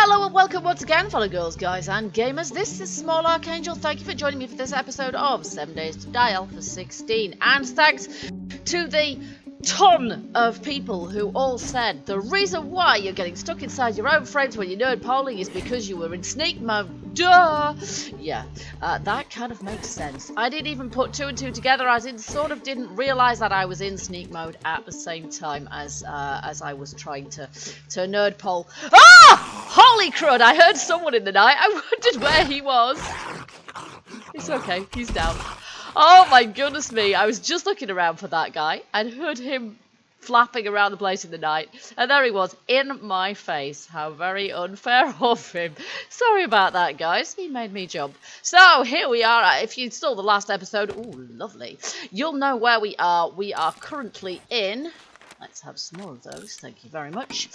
Hello and welcome once again, fellow girls, guys and gamers. This is Small Archangel. Thank you for joining me for this episode of 7 Days to Die Alpha 16. And thanks to the ton of people who all said the reason why you're getting stuck inside your own frames when you're nerd polling is because you were in sneak mode. Duh! Yeah, that kind of makes sense. I didn't even put two and two together. I didn't realise that I was in sneak mode at the same time as I was trying to nerd poll. Ah! Holy crud! I heard someone in the night. I wondered where he was. It's okay. He's down. Oh my goodness me, I was just looking around for that guy and heard him flapping around the place in the night. And there he was, in my face. How very unfair of him. Sorry about that, guys. He made me jump. So, here we are. If you saw the last episode, ooh, lovely. You'll know where we are. We are currently in... Let's have some more of those. Thank you very much.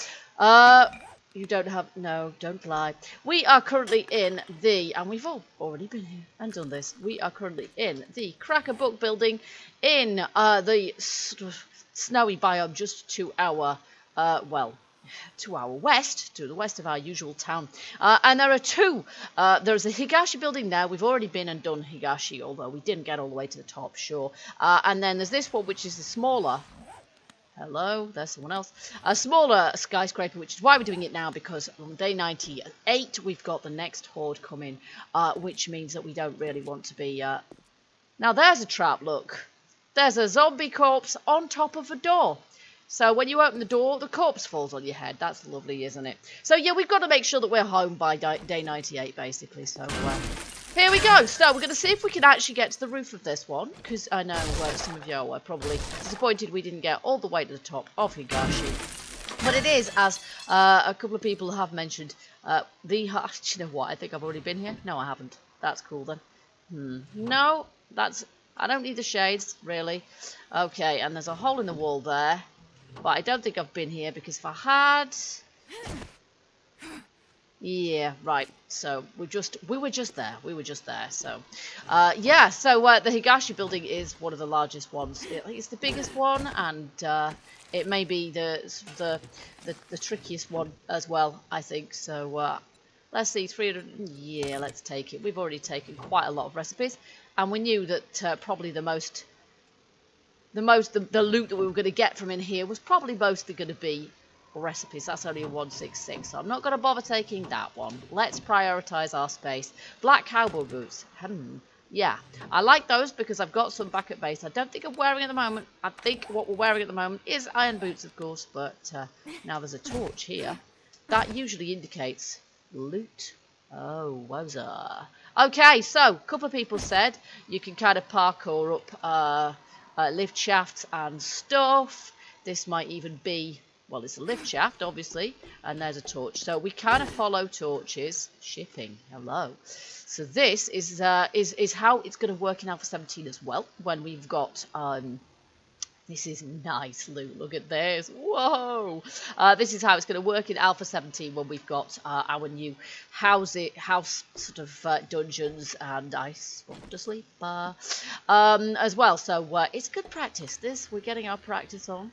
You don't have... No, don't lie. We are currently in the... And we've all already been here and done this. We are currently in the Cracker Book Building in the sort of snowy biome just to our... to our west, to the west of our usual town. And there are two. There's a Higashi building there. We've already been and done Higashi, although we didn't get all the way to the top, sure. And then there's this one, which is the smaller... Hello, there's someone else. A smaller skyscraper, which is why we're doing it now, because on day 98, we've got the next horde coming, which means that we don't really want to be... Now, there's a trap, look. There's a zombie corpse on top of a door. So when you open the door, the corpse falls on your head. That's lovely, isn't it? So, yeah, we've got to make sure that we're home by day 98, basically. So, here we go. So, we're going to see if we can actually get to the roof of this one. Because I know some of you are probably disappointed we didn't get all the way to the top of Higashi. But it is, as a couple of people have mentioned, you know what? I think I've already been here. No, I haven't. That's cool, then. No, that's... I don't need the shades, really. Okay, and there's a hole in the wall there. But I don't think I've been here, because if I had... Yeah, right. So we were just there. So, yeah. So the Higashi building is one of the largest ones. It's the biggest one, and it may be the trickiest one as well, I think. So let's see, 300. Yeah, let's take it. We've already taken quite a lot of recipes, and we knew that probably the loot that we were going to get from in here was probably mostly going to be recipes. That's only a 166, so I'm not going to bother taking that one. Let's prioritize our space. Black cowboy boots. Yeah, I like those because I've got some back at base. I don't think I'm wearing at the moment. I think what we're wearing at the moment is iron boots, of course, but now there's a torch here. That usually indicates loot. Oh, wowza. Okay, so a couple of people said you can kind of parkour up lift shafts and stuff. This might even be... Well, it's a lift shaft, obviously, and there's a torch. So we kind of follow torches. Shipping, hello. So this is how it's going to work in Alpha 17 as well. When we've got this is nice loot. Look at this. Whoa! This is how it's going to work in Alpha 17 when we've got our new house sort of dungeons and ice water sleep as well. So it's good practice. We're getting our practice on.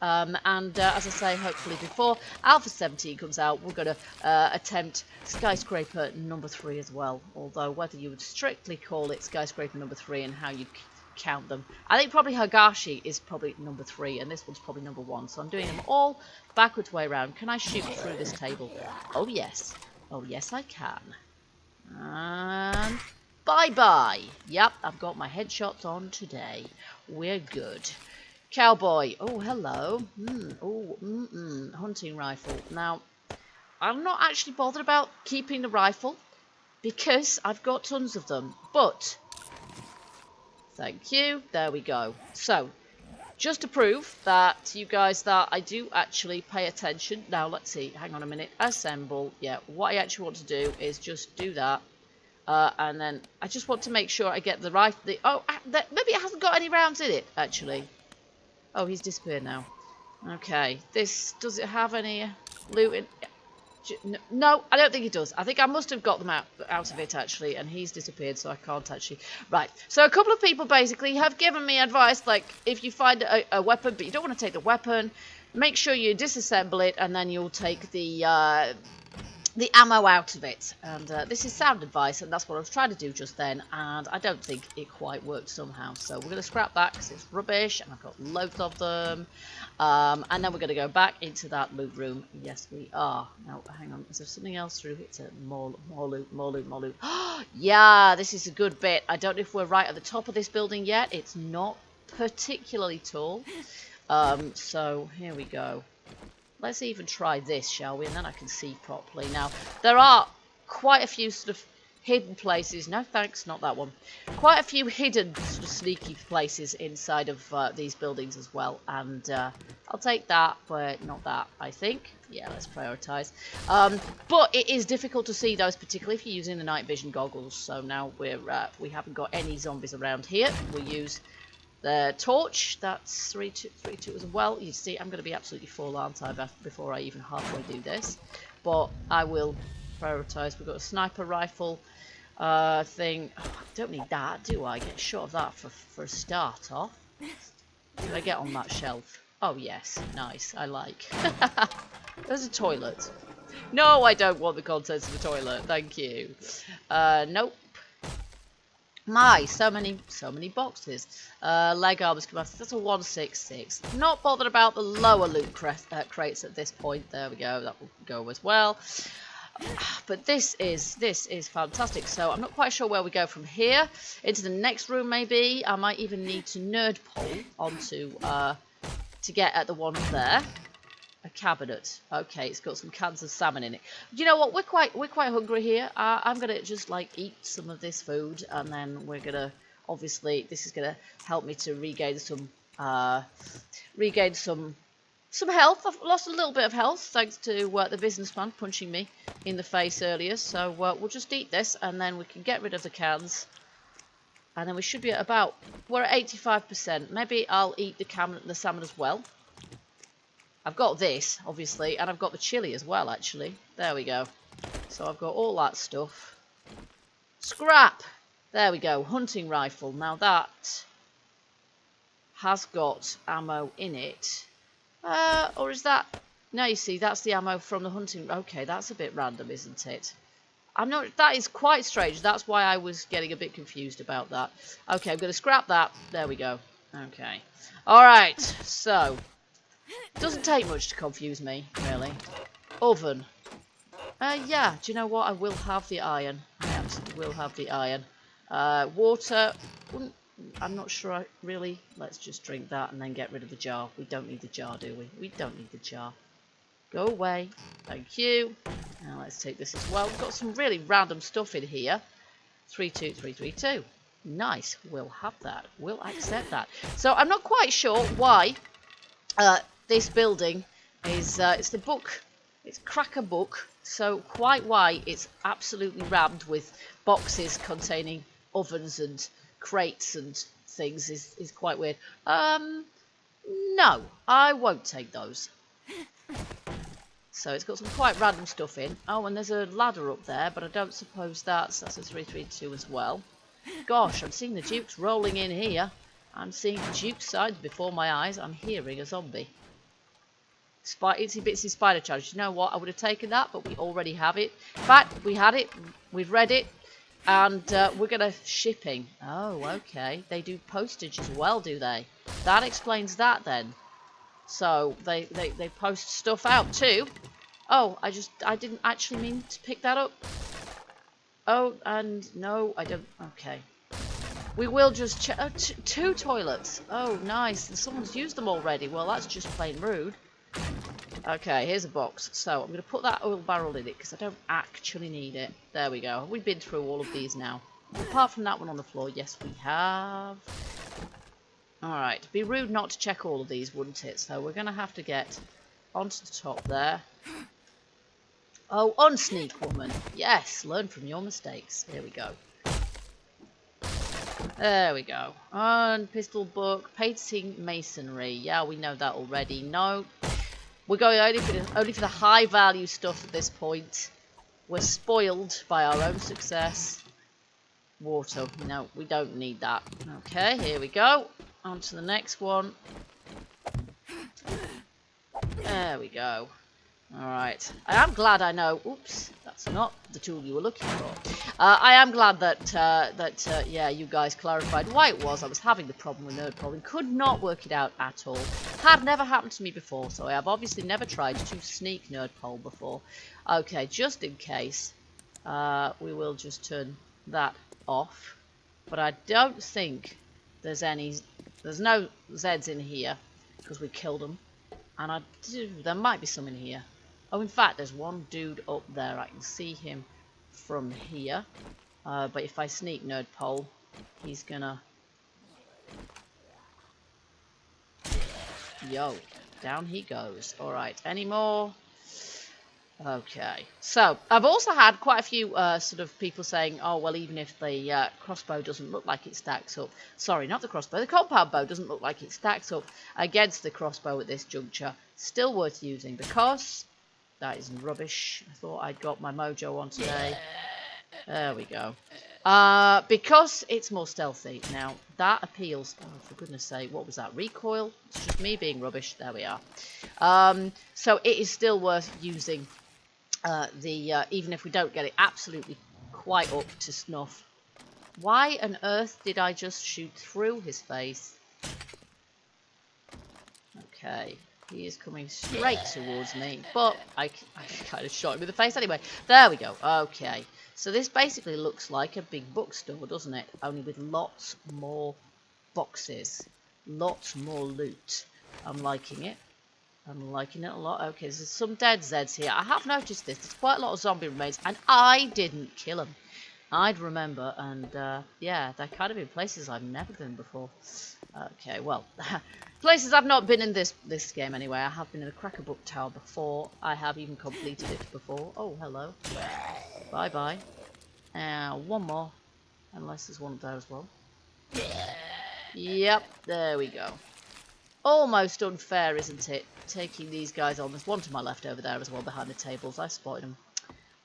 And as I say, hopefully before Alpha 17 comes out, we're going to attempt skyscraper number 3 as well. Although whether you would strictly call it skyscraper number 3 and how you count them, I think probably Higashi is probably number 3 and this one's probably number 1. So I'm doing them all backwards way around. Can I shoot through this table? Oh yes. Oh yes I can. And bye-bye. Yep, I've got my headshots on today. We're good. Cowboy. Oh, hello. Hunting rifle. Now, I'm not actually bothered about keeping the rifle because I've got tons of them. But, thank you. There we go. So, just to prove that you guys that I do actually pay attention. Now, let's see. Hang on a minute. Assemble. Yeah, what I actually want to do is just do that. And then I just want to make sure I get the rifle. Maybe it hasn't got any rounds in it, actually. Oh, he's disappeared now. Okay. Does it have any loot in... No, I don't think it does. I think I must have got them out of it, actually, and he's disappeared, so I can't actually... Right. So a couple of people, basically, have given me advice, like, if you find a weapon, but you don't want to take the weapon, make sure you disassemble it, and then you'll take the the ammo out of it. And this is sound advice, and that's what I was trying to do just then, and I don't think it quite worked somehow. So we're going to scrap that because it's rubbish, and I've got loads of them. And then we're going to go back into that loot room. Yes, we are. Now, hang on. Is there something else through here? It's a more loot, more loot, more loot. Yeah, this is a good bit. I don't know if we're right at the top of this building yet. It's not particularly tall. So here we go. Let's even try this, shall we? And then I can see properly. Now, there are quite a few sort of hidden places. No, thanks, not that one. Quite a few hidden sort of sneaky places inside of these buildings as well. And I'll take that, but not that, I think. Yeah, let's prioritise. But it is difficult to see those, particularly if you're using the night vision goggles. So now we haven't got any zombies around here. We'll use the torch. That's 3-2 as well. You see, I'm going to be absolutely full, aren't I, before I even halfway do this. But I will prioritise. We've got a sniper rifle thing. Oh, I don't need that, do I? Get shot of that for a start off. Can I get on that shelf? Oh, yes. Nice. I like. There's a toilet. No, I don't want the contents of the toilet. Thank you. Nope. My, so many boxes. Leg armors capacity, that's a 166. Not bothered about the lower loot crates at this point. There we go, that will go as well. But this is fantastic. So I'm not quite sure where we go from here. Into the next room maybe. I might even need to nerd pole onto to get at the one there. A cabinet. Okay, it's got some cans of salmon in it. Do you know what? We're quite hungry here. I'm gonna just like eat some of this food, and then we're gonna obviously this is gonna help me to regain some health. I've lost a little bit of health thanks to the businessman punching me in the face earlier. So we'll just eat this, and then we can get rid of the cans, and then we should be at about we're at 85%. Maybe I'll eat the salmon as well. I've got this, obviously, and I've got the chili as well, actually. There we go. So I've got all that stuff. Scrap! There we go. Hunting rifle. Now that has got ammo in it. Or is that... No, you see, that's the ammo from the hunting... Okay, that's a bit random, isn't it? That is quite strange. That's why I was getting a bit confused about that. Okay, I'm going to scrap that. There we go. Okay. Alright, so... Doesn't take much to confuse me, really. Oven. Yeah, do you know what? I will have the iron. I absolutely will have the iron. Water. I'm not sure I really... Let's just drink that and then get rid of the jar. We don't need the jar, do we? We don't need the jar. Go away. Thank you. Now let's take this as well. We've got some really random stuff in here. 32332. Nice. We'll have that. We'll accept that. So I'm not quite sure why... this building is it's the book, it's Cracker Book, so quite why it's absolutely rammed with boxes containing ovens and crates and things is quite weird. No, I won't take those. So it's got some quite random stuff in. Oh, and there's a ladder up there, but I don't suppose that's a 332 as well. Gosh, I'm seeing the Dukes rolling in here. I'm seeing Duke sides before my eyes. I'm hearing a zombie. Itsy bitsy spider charge. You know what? I would have taken that, but we already have it. In fact, we had it. We've read it. And we're going to shipping. Oh, okay. They do postage as well, do they? That explains that then. So they post stuff out too. Oh, I didn't actually mean to pick that up. Oh, and no, I don't. Okay. We will just check. 2 toilets. Oh, nice. And someone's used them already. Well, that's just plain rude. Okay, here's a box. So I'm going to put that oil barrel in it because I don't actually need it. There we go. We've been through all of these now. Apart from that one on the floor. Yes, we have. Alright. It'd be rude not to check all of these, wouldn't it? So we're going to have to get onto the top there. Oh, unsneak woman. Yes, learn from your mistakes. Here we go. There we go. On pistol book, painting masonry. Yeah, we know that already. No, we're going only for the high value stuff at this point. We're spoiled by our own success. Water. No, we don't need that. Okay, here we go. On to the next one. There we go. Alright. I am glad I know. Oops. That's not the tool you were looking for. I am glad that, yeah, you guys clarified why it was. I was having the problem with nerd polling. Could not work it out at all. Had never happened to me before, so I have obviously never tried to sneak nerd poll before. Okay, just in case, we will just turn that off. But I don't think there's no Zeds in here, because we killed them. And there might be some in here. Oh, in fact, there's one dude up there. I can see him from here. But if I sneak nerd pole, he's gonna... Yo, down he goes. Alright, any more? Okay. So, I've also had quite a few sort of people saying, oh, well, even if the crossbow doesn't look like it stacks up... Sorry, not the crossbow. The compound bow doesn't look like it stacks up against the crossbow at this juncture. Still worth using because... That is rubbish. I thought I'd got my mojo on today. There we go. Because it's more stealthy. Now, that appeals... Oh, for goodness sake, what was that? Recoil? It's just me being rubbish. There we are. So it is still worth using even if we don't get it absolutely quite up to snuff. Why on earth did I just shoot through his face? Okay. He is coming straight towards me, but I kind of shot him in the face anyway. There we go. Okay. So this basically looks like a big bookstore, doesn't it? Only with lots more boxes. Lots more loot. I'm liking it. I'm liking it a lot. Okay, there's some dead Zeds here. I have noticed this. There's quite a lot of zombie remains, and I didn't kill them. I'd remember, and yeah, they're kind of in places I've never been before. Okay, well, places I've not been in this game anyway. I have been in a Cracker Book Tower before. I have even completed it before. Oh, hello. Bye-bye. One more. Unless there's one there as well. Yep, there we go. Almost unfair, isn't it? Taking these guys on. There's one to my left over there as well, behind the tables. I spotted them.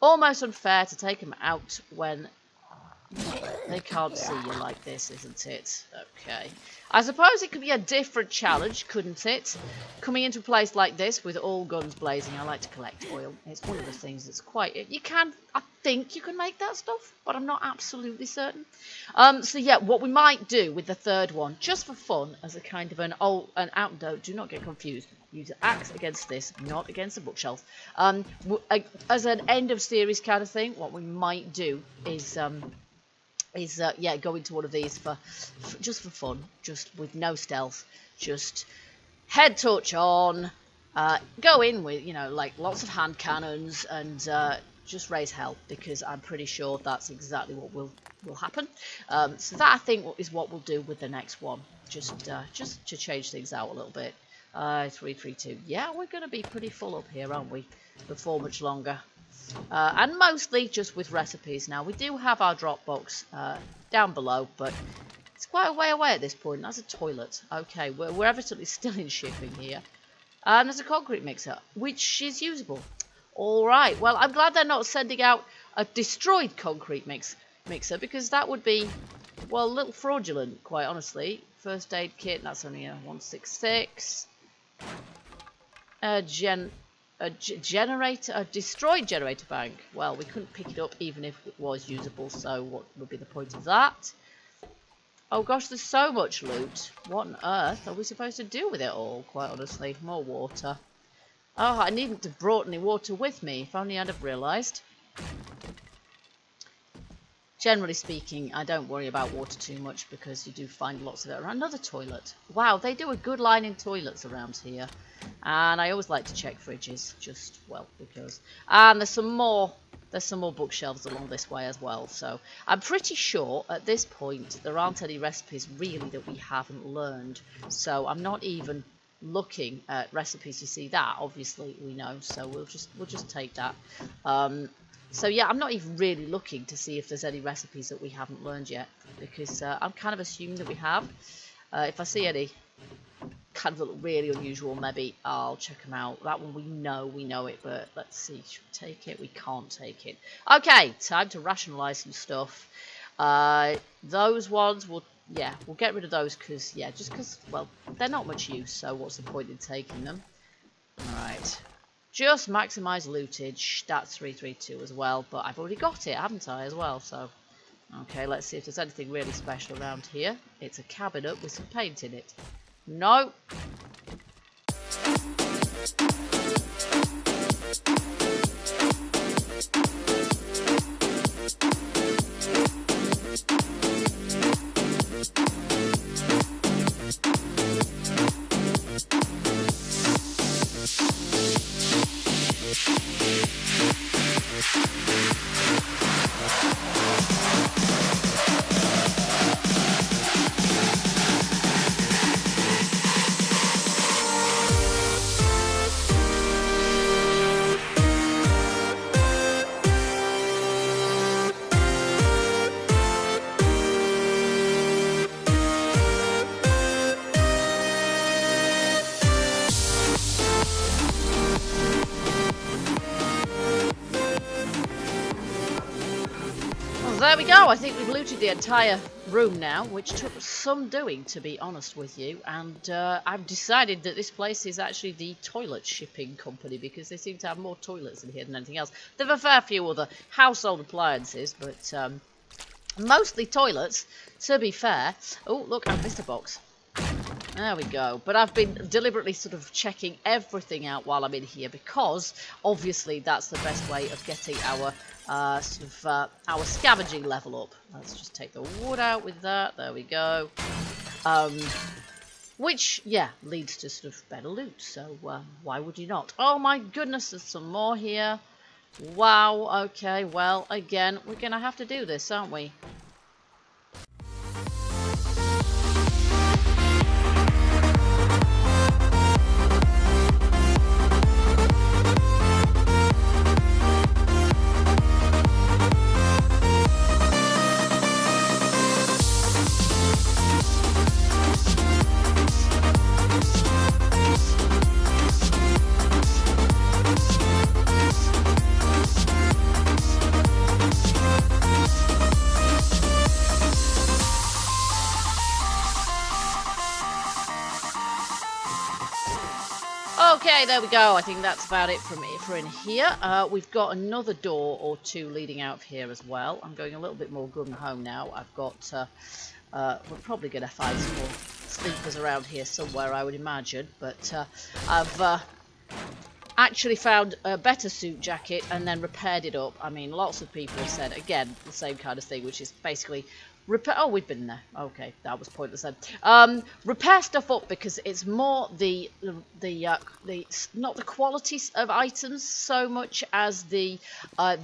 Almost unfair to take them out when they can't see you like this, isn't it? Okay. I suppose it could be a different challenge, couldn't it? Coming into a place like this with all guns blazing. I like to collect oil. It's one of the things that's quite... I think you can make that stuff, but I'm not absolutely certain. So yeah, what we might do with the third one, just for fun, as a kind of an antidote, do not get confused. Use an axe against this, not against the bookshelf. As an end of series kind of thing, what we might do is yeah, go into one of these just for fun, just with no stealth, just head touch on, go in with, you know, like lots of hand cannons and just raise hell, because I'm pretty sure that's exactly what will happen. So that, I think, is what we'll do with the next one, just to change things out a little bit. 3, 3, 2. Yeah, we're going to be pretty full up here, aren't we, before much longer. And mostly just with recipes now. We do have our drop box down below, but it's quite a way away at this point. That's a toilet. Okay, we're evidently still in shipping here. And there's a concrete mixer, which is usable. Alright, well, I'm glad they're not sending out a destroyed concrete mixer, because that would be, well, a little fraudulent, quite honestly. First aid kit, that's only a 166. A destroyed generator bank. Well, we couldn't pick it up even if it was usable, so what would be the point of that? Oh gosh, there's so much loot. What on earth are we supposed to do with it all, quite honestly? More water. Oh, I needn't have brought any water with me, if only I'd have realised. Generally speaking, I don't worry about water too much, because you do find lots of it around. Another toilet. Wow, they do a good line in toilets around here. And I always like to check fridges, just, well, because... And there's some more bookshelves along this way as well. So I'm pretty sure at this point there aren't any recipes really that we haven't learned. So I'm not even looking at recipes. You see that, obviously we know, so we'll just take that. So yeah, I'm not even really looking to see if there's any recipes that we haven't learned yet, because I'm kind of assuming that we have. If I see any kind of look really unusual, maybe I'll check them out. That one we know it, but let's see, should we take it? We can't take it. Okay, time to rationalize some stuff. Those ones we'll get rid of those, because well, they're not much use, so what's the point in taking them? Alright, Just maximise lootage. That's 332 as well, but I've already got it, haven't I, as well? So, okay, let's see if there's anything really special around here. It's a cabinet with some paint in it. No. There we go. I think we've looted the entire room now, which took some doing, to be honest with you. And I've decided that this place is actually the toilet shipping company, because they seem to have more toilets in here than anything else. There are a fair few other household appliances, but mostly toilets, to be fair. Oh, look, I've missed a box. There we go. But I've been deliberately sort of checking everything out while I'm in here, because obviously that's the best way of getting our our scavenging level up. Let's just take the wood out with that. There we go. Which, yeah, leads to sort of better loot. So why would you not? Oh my goodness, there's some more here. Wow. Okay. Well, again, we're gonna have to do this, aren't we? Okay, there we go. I think that's about it for in here. We've got another door or two leading out of here as well. I'm going a little bit more gung-ho now. I've got, we're probably going to find some more sleepers around here somewhere, I would imagine. But I've actually found a better suit jacket and then repaired it up. I mean, lots of people have said, again, the same kind of thing, which is basically repair. Oh, we've been there. Okay, that was pointless then. Repair stuff up, because it's more the not the quality of items so much as the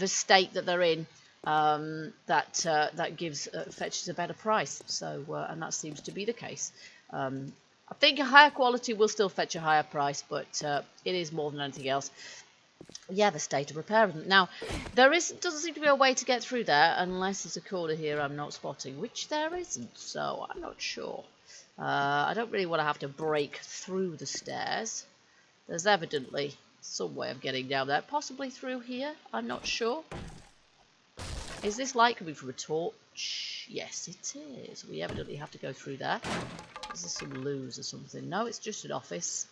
state that they're in that gives fetches a better price. So and that seems to be the case. I think a higher quality will still fetch a higher price, but it is more than anything else. Yeah, the state of repair. Now, doesn't seem to be a way to get through there, unless there's a corner here I'm not spotting, which there isn't, so I'm not sure. I don't really want to have to break through the stairs. There's evidently some way of getting down there, possibly through here, I'm not sure. Is this light coming from a torch? Yes, it is. We evidently have to go through there. Is this some loos or something? No, it's just an office.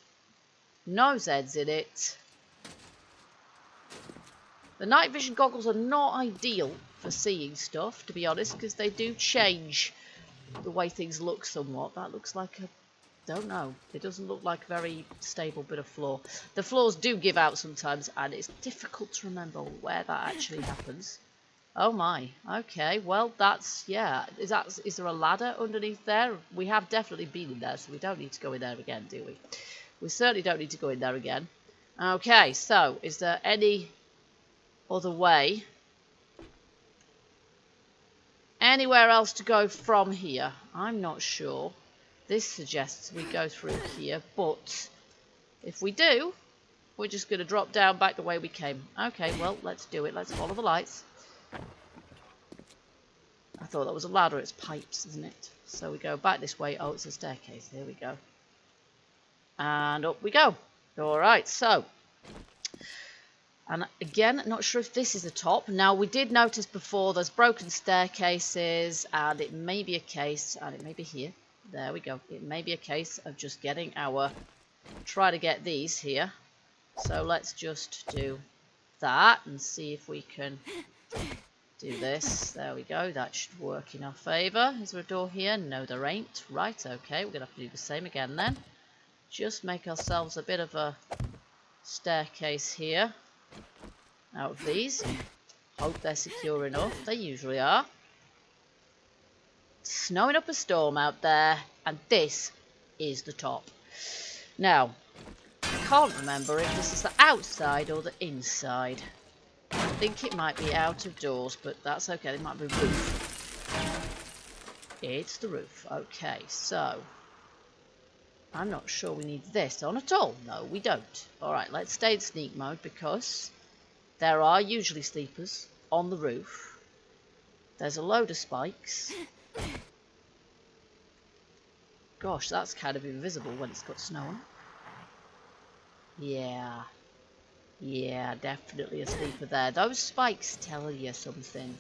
No Zeds in it. The night vision goggles are not ideal for seeing stuff, to be honest, because they do change the way things look somewhat. That looks like a... don't know. It doesn't look like a very stable bit of floor. The floors do give out sometimes, and it's difficult to remember where that actually happens. Oh my. Okay, well, that's... yeah. Is there a ladder underneath there? We have definitely been in there, so we don't need to go in there again, do we? We certainly don't need to go in there again. Okay, so is there any other way? Anywhere else to go from here? I'm not sure. This suggests we go through here, but if we do, we're just going to drop down back the way we came. Okay, well, let's do it. Let's follow the lights. I thought that was a ladder. It's pipes, isn't it? So we go back this way. Oh, it's a staircase. Here we go. And up we go. Alright, so... and again, not sure if this is the top. Now, we did notice before there's broken staircases, and it may be a case, and it may be here. There we go. It may be a case of just getting our... try to get these here So let's just do that and see if we can do this. There we go. That should work in our favour. Is there a door here? No, there ain't. Right, okay. We're going to have to do the same again then. Just make ourselves a bit of a staircase here out of these. Hope they're secure enough. They usually are. It's snowing up a storm out there, and this is the top. Now, I can't remember if this is the outside or the inside. I think it might be out of doors, but that's okay. It might be roof. It's the roof. Okay, so I'm not sure we need this on at all. No, we don't. Alright, let's stay in sneak mode because there are usually sleepers on the roof. There's a load of spikes. Gosh, that's kind of invisible when it's got snow on. Yeah. Yeah, definitely a sleeper there. Those spikes tell you something.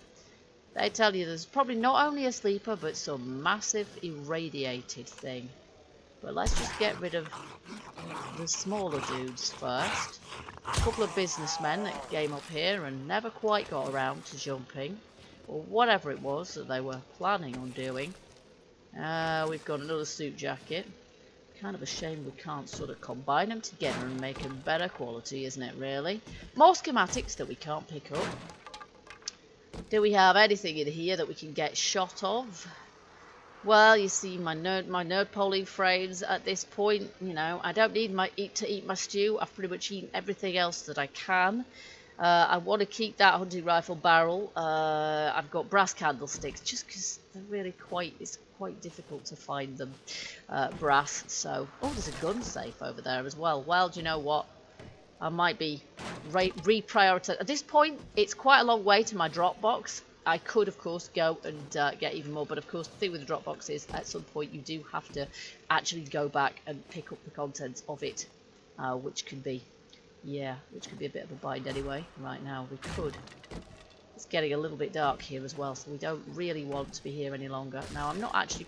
They tell you there's probably not only a sleeper, but some massive irradiated thing. But let's just get rid of the smaller dudes first. A couple of businessmen that came up here and never quite got around to jumping. Or whatever it was that they were planning on doing. We've got another suit jacket. Kind of a shame we can't sort of combine them together and make them better quality, isn't it, really? More schematics that we can't pick up. Do we have anything in here that we can get shot of? Well, you see, my nerd polling frames at this point, you know, I don't need to eat my stew. I've pretty much eaten everything else that I can. I want to keep that hunting rifle barrel. I've got brass candlesticks, just because they're really it's quite difficult to find them brass. So, oh, there's a gun safe over there as well. Well, do you know what? I might be reprioritizing. At this point, it's quite a long way to my drop box. I could, of course, go and get even more, but of course, the thing with the drop box is at some point you do have to actually go back and pick up the contents of it, which can be. Yeah, which could be a bit of a bind anyway. Right now, we could. It's getting a little bit dark here as well, so we don't really want to be here any longer. Now, I'm not actually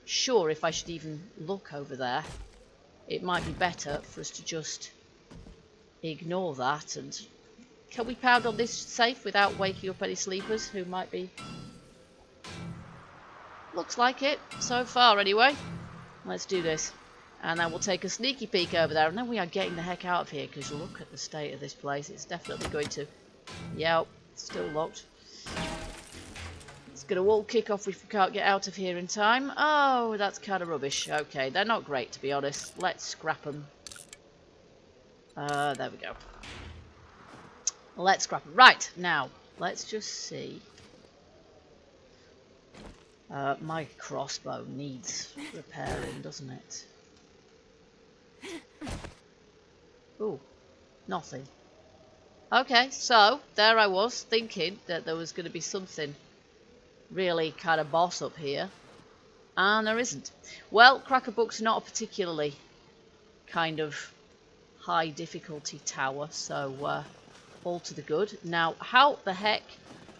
sure if I should even look over there. It might be better for us to just ignore that. And can we pound on this safe without waking up any sleepers who might be... Looks like it, so far anyway. Let's do this. And then we'll take a sneaky peek over there, and then we are getting the heck out of here, because look at the state of this place. It's definitely going to... Yep, still locked. It's going to all kick off if we can't get out of here in time. Oh, that's kind of rubbish. Okay, they're not great, to be honest. Let's scrap them. There we go. Let's scrap them. Right, now, let's just see. My crossbow needs repairing, doesn't it? Ooh, nothing. Okay, so there I was thinking that there was going to be something really kind of boss up here, and there isn't. Well, Crackerbook's not a particularly kind of high difficulty tower, so all to the good. Now, how the heck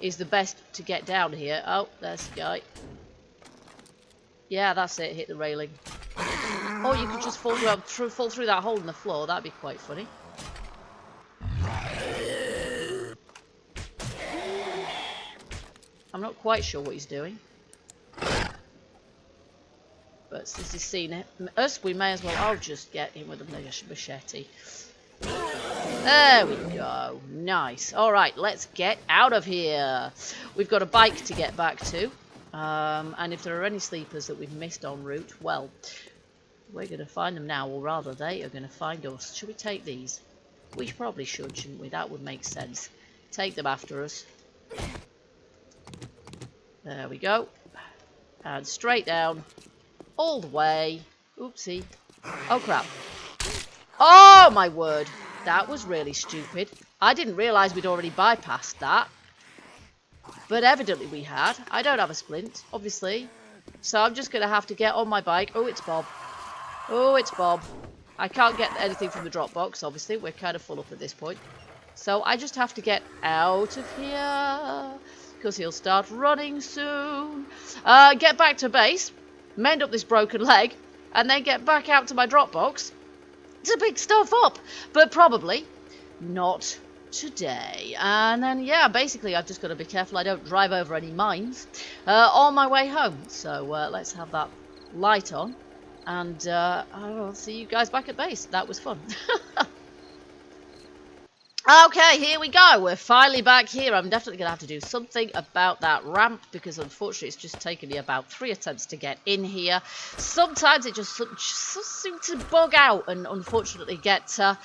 is the best to get down here? Oh, there's the guy. Yeah, that's it. Hit the railing. Or you could just fall through that hole in the floor. That'd be quite funny. I'm not quite sure what he's doing. But since he's seen us, we may as well... I'll just get him with a machete. There we go. Nice. Alright, let's get out of here. We've got a bike to get back to. And if there are any sleepers that we've missed en route, well... We're going to find them now, or rather they are going to find us. Should we take these? We probably should, shouldn't we? That would make sense. Take them after us. There we go. And straight down. All the way. Oopsie. Oh, crap. Oh, my word. That was really stupid. I didn't realise we'd already bypassed that. But evidently we had. I don't have a splint, obviously. So I'm just going to have to get on my bike. Oh, it's Bob. Oh, it's Bob. I can't get anything from the drop box, obviously. We're kind of full up at this point. So I just have to get out of here, because he'll start running soon. Get back to base, mend up this broken leg, and then get back out to my drop box to pick stuff up, but probably not today. And then, yeah, basically I've just got to be careful I don't drive over any mines on my way home. So let's have that light on, and I'll see you guys back at base. That was fun. Okay, here we go. We're finally back here. I'm definitely going to have to do something about that ramp, because unfortunately it's just taken me about 3 attempts to get in here. Sometimes it just seems to bug out and unfortunately get a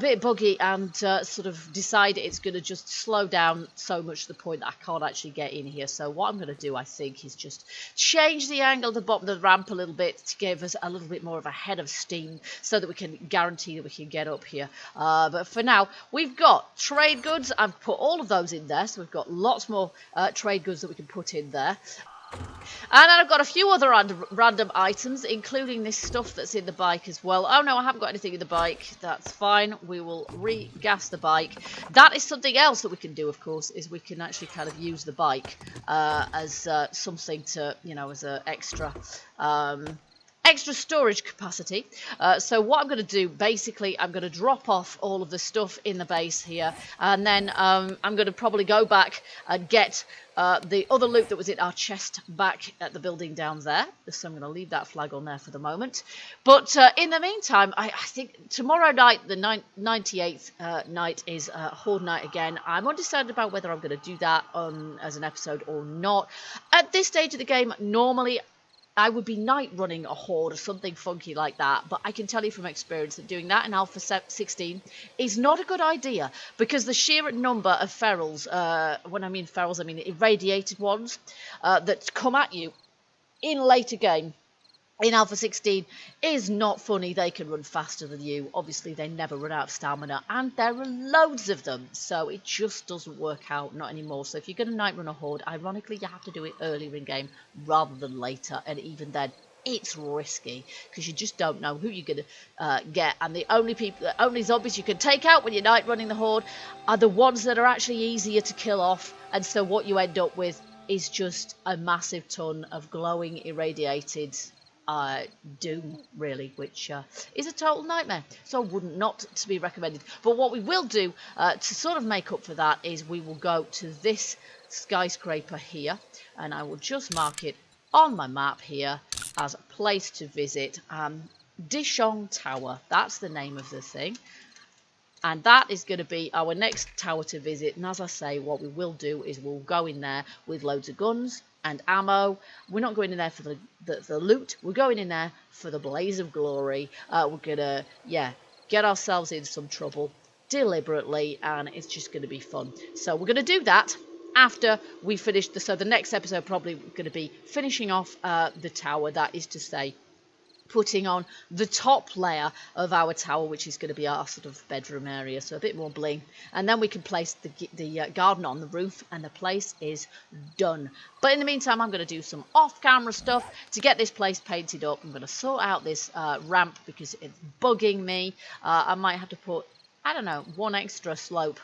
bit buggy and sort of decide it's going to just slow down so much to the point that I can't actually get in here. So what I'm going to do, I think, is just change the angle of the bottom of the ramp a little bit to give us a little bit more of a head of steam so that we can guarantee that we can get up here. But for now, we've got trade goods. I've put all of those in there, so we've got lots more trade goods that we can put in there. And then I've got a few other random items, including this stuff that's in the bike as well. Oh no, I haven't got anything in the bike. That's fine. We will re-gas the bike. That is something else that we can do, of course, is we can actually kind of use the bike as something to, you know, as an extra storage capacity. So what I'm going to do, basically, I'm going to drop off all of the stuff in the base here, and then I'm going to probably go back and get the other loot that was in our chest back at the building down there. So I'm going to leave that flag on there for the moment. But in the meantime, I think tomorrow night, the 98th night, is Horde night again. I'm undecided about whether I'm going to do that as an episode or not. At this stage of the game, normally I would be night running a Horde or something funky like that, but I can tell you from experience that doing that in Alpha 16 is not a good idea, because the sheer number of ferals, when I mean ferals, I mean irradiated ones, that come at you in later game in Alpha 16 is not funny. They can run faster than you. Obviously, they never run out of stamina, and there are loads of them, so it just doesn't work out, not anymore. So if you're going to night run a Horde, ironically, you have to do it earlier in game rather than later, and even then, it's risky, because you just don't know who you're going to get, and the only zombies you can take out when you're night running the Horde are the ones that are actually easier to kill off, and so what you end up with is just a massive ton of glowing, irradiated doom, really, which is a total nightmare, so wouldn't not to be recommended. But what we will do to sort of make up for that is we will go to this skyscraper here, and I will just mark it on my map here as a place to visit. Dishong Tower, that's the name of the thing, and that is going to be our next tower to visit. And as I say, what we will do is we'll go in there with loads of guns and ammo. We're not going in there for the loot. We're going in there for the blaze of glory. We're gonna, get ourselves in some trouble deliberately, and it's just going to be fun. So we're going to do that after we finish so the next episode probably going to be finishing off the tower. That is to say, putting on the top layer of our tower, which is going to be our sort of bedroom area, so a bit more bling, and then we can place the garden on the roof, and the place is done. But in the meantime, I'm going to do some off-camera stuff to get this place painted up. I'm going to sort out this ramp because it's bugging me. I might have to put, I don't know, one extra slope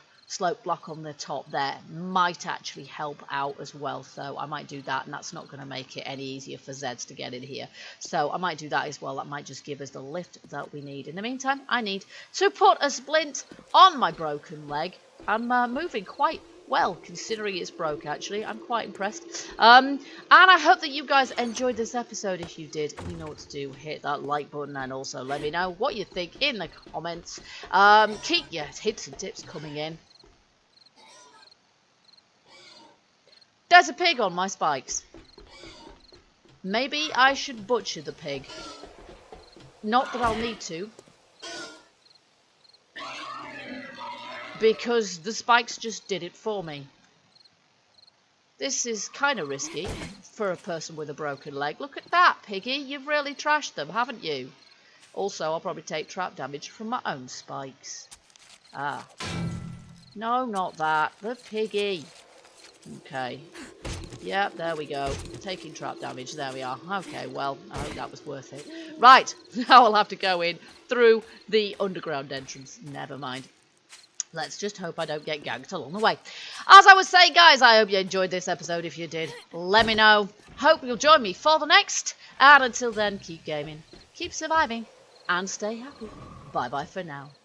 block on the top there might actually help out as well, so I might do that, and that's not going to make it any easier for Zeds to get in here, so I might do that as well. That might just give us the lift that we need. In the meantime, I need to put a splint on my broken leg. I'm moving quite well considering it's broke, actually. I'm quite impressed, and I hope that you guys enjoyed this episode. If you did, you know what to do. Hit that like button, and also let me know what you think in the comments. Keep your hints and tips coming in. There's a pig on my spikes. Maybe I should butcher the pig. Not that I'll need to, because the spikes just did it for me. This is kind of risky for a person with a broken leg. Look at that, piggy. You've really trashed them, haven't you? Also, I'll probably take trap damage from my own spikes. Ah. No, not that. The piggy. Okay. Yep, there we go. Taking trap damage. There we are. Okay, well, I hope that was worth it. Right. Now I'll have to go in through the underground entrance. Never mind. Let's just hope I don't get ganked along the way. As I was saying, guys, I hope you enjoyed this episode. If you did, let me know. Hope you'll join me for the next. And until then, keep gaming. Keep surviving. and stay happy. Bye bye for now.